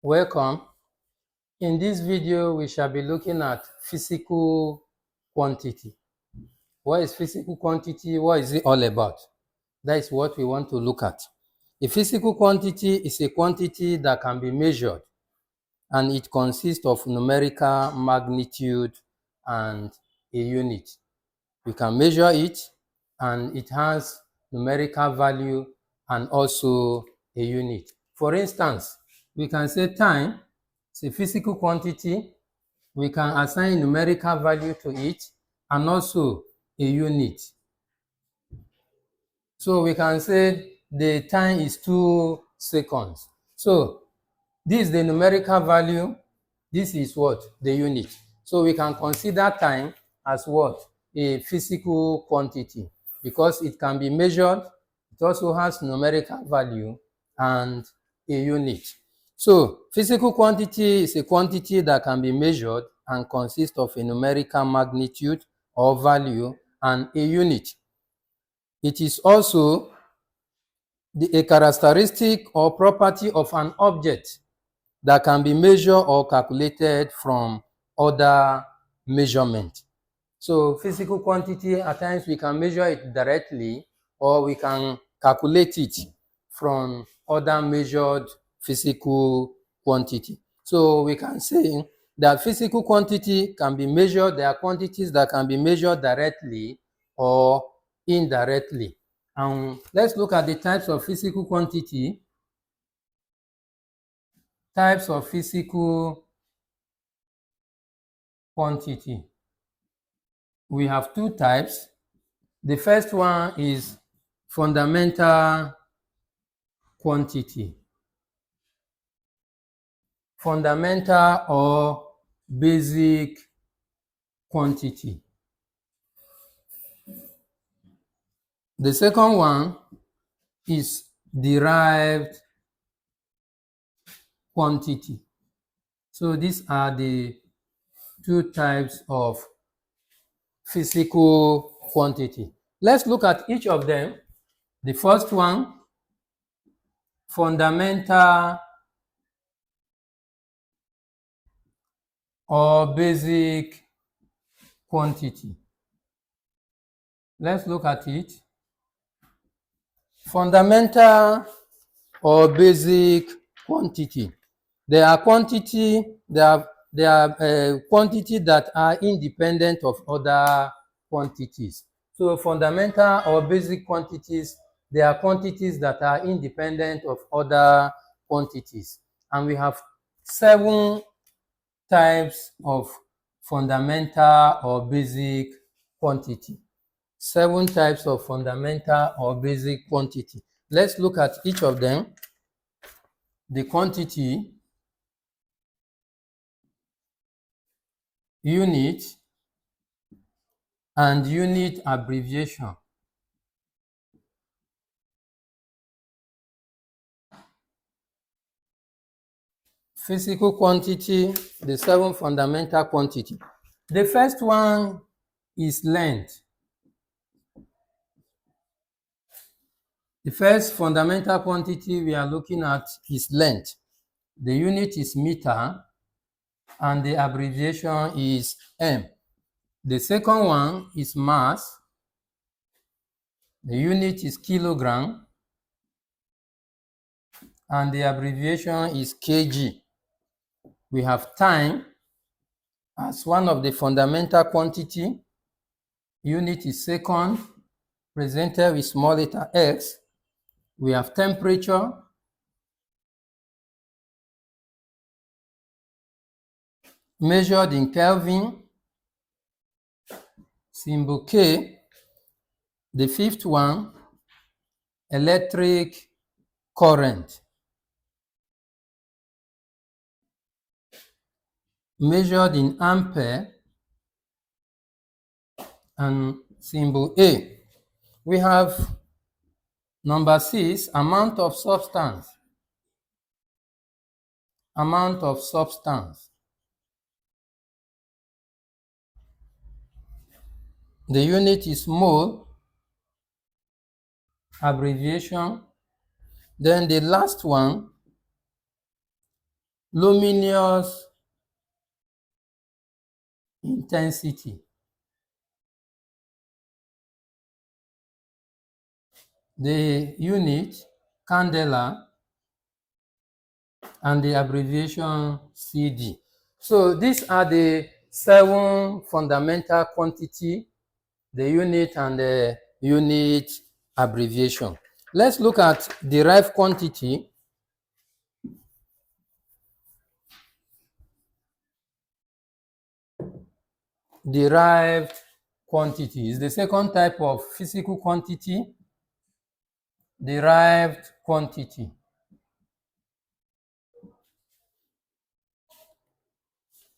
Welcome. In this video, we shall be looking at physical quantity. What is physical quantity? What is it all about? That is what we want to look at. A physical quantity is a quantity that can be measured, and it consists of numerical magnitude and a unit. We can measure it, and it has numerical value and also a unit. For instance, we can say time is a physical quantity. We can assign numerical value to it and also a unit. So we can say the time is 2 seconds. So this is the numerical value. This is what? The unit. So we can consider time as what? A physical quantity, because it can be measured. It also has numerical value and a unit. So physical quantity is a quantity that can be measured and consists of a numerical magnitude or value and a unit. It is also a characteristic or property of an object that can be measured or calculated from other measurement. So physical quantity, at times we can measure it directly, or we can calculate it from other measured physical quantity. So we can say that physical quantity can be measured. There are quantities that can be measured directly or indirectly. And let's look at the types of physical quantity. Types of physical quantity. We have two types. The first one is fundamental quantity. Fundamental or basic quantity. The second one is derived quantity. So these are the two types of physical quantity. Let's look at each of them. The first one, fundamental or basic quantity. Let's look at it. Fundamental or basic quantity. There are quantity that are independent of other quantities. So fundamental or basic quantities, they are quantities that are independent of other quantities. And we have 7 types of fundamental or basic quantity. 7 types of fundamental or basic quantity. Let's look at each of them. The quantity, unit, and unit abbreviation. Physical quantity, the 7 fundamental quantity. The first one is length. The first fundamental quantity we are looking at is length. The unit is meter and the abbreviation is m. The second one is mass. The unit is kilogram and the abbreviation is kg. We have time as one of the fundamental quantity. Unit is second, presented with small letter x. We have temperature, measured in Kelvin, symbol K. The fifth one, electric current, measured in ampere, and symbol A. We have number 6, amount of substance. Amount of substance. The unit is mole, abbreviation. Then the last one luminous intensity. The unit, candela, and the abbreviation CD. So these are the 7 fundamental quantity, the unit and the unit abbreviation. Let's look at derived quantity. Derived quantity is the second type of physical quantity. Derived quantity.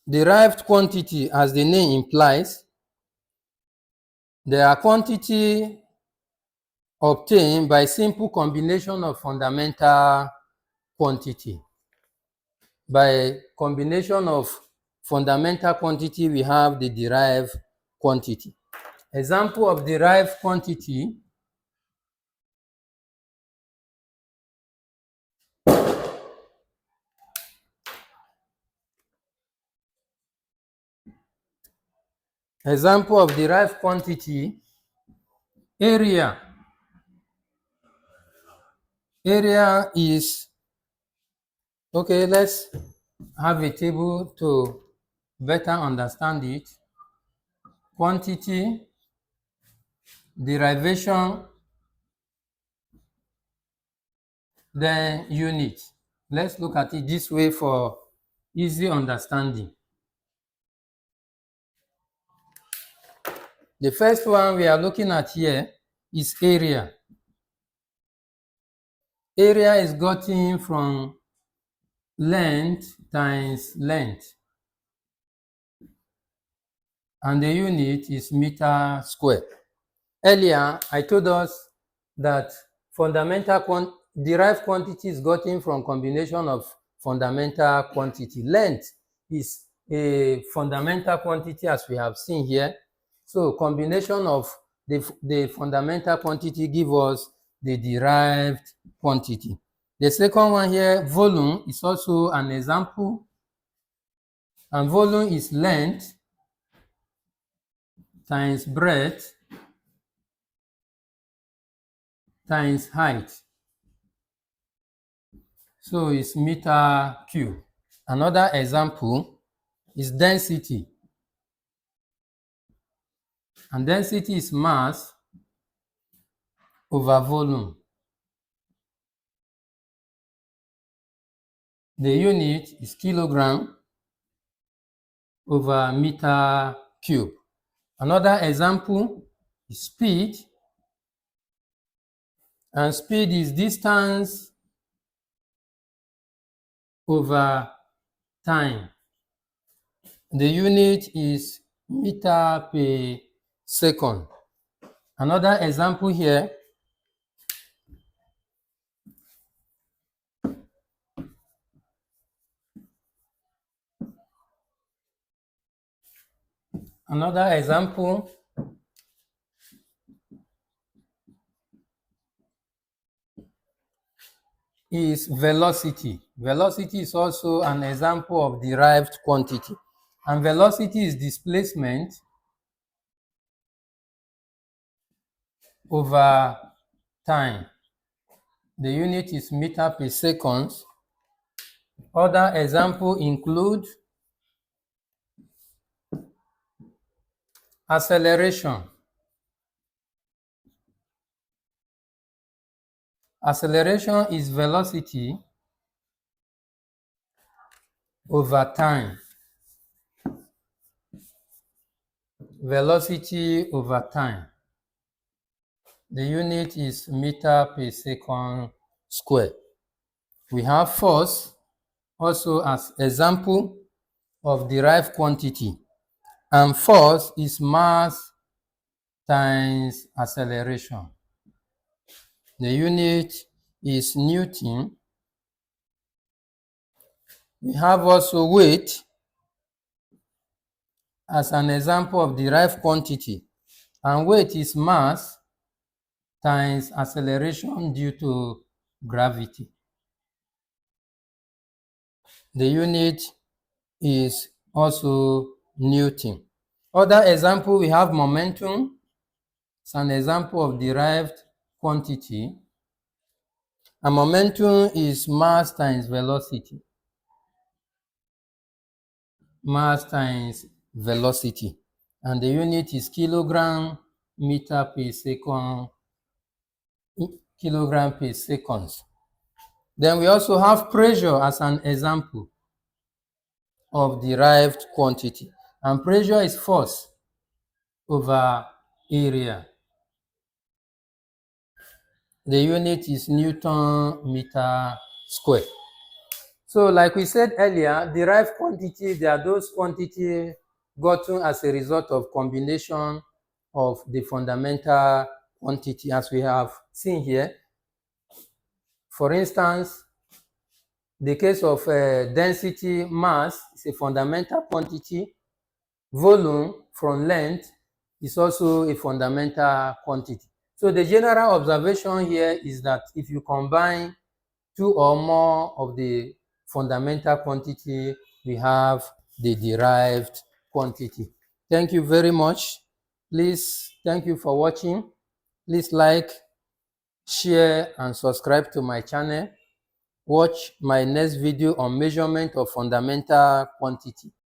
Derived quantity, as the name implies, they are quantity obtained by simple combination of fundamental quantity. By combination of fundamental quantity, we have the derived quantity. Example of derived quantity: example of derived quantity, area. Area is, okay, let's have a table to better understand it. Quantity, derivation, then unit. Let's look at it this way for easy understanding. The first one we are looking at here is area. Area is gotten from length times length, and the unit is meter square. Earlier, I told us that derived quantity is gotten from combination of fundamental quantity. Length is a fundamental quantity, as we have seen here. So combination of the fundamental quantity give us the derived quantity. The second one here, volume, is also an example. And volume is length times breadth times height. So it's meter cube. Another example is density. And density is mass over volume. The unit is kilogram over meter cube. Another example is speed. And speed is distance over time. The unit is meter per second. Another example here is velocity. Velocity is also an example of derived quantity. And velocity is displacement over time. The unit is meter per second. Other examples include acceleration. Acceleration is velocity over time. Velocity over time. The unit is meter per second square. We have force also as example of derived quantity. And force is mass times acceleration. The unit is Newton. We have also weight as an example of derived quantity. And weight is mass times acceleration due to gravity. The unit is also Newton. Other example, we have momentum. It's an example of derived quantity. And momentum is mass times velocity. Mass times velocity. And the unit is kilogram meter per second, kilogram per seconds. Then we also have pressure as an example of derived quantity. And pressure is force over area. The unit is Newton meter square. So like we said earlier, derived quantity, they are those quantities gotten as a result of combination of the fundamental quantity as we have seen here. For instance, the case of density, mass is a fundamental quantity. Volume from length is also a fundamental quantity. So the general observation here is that if you combine two or more of the fundamental quantity, we have the derived quantity. Thank you very much. Please, thank you for watching. Please like, share, and subscribe to my channel. Watch my next video on measurement of fundamental quantity.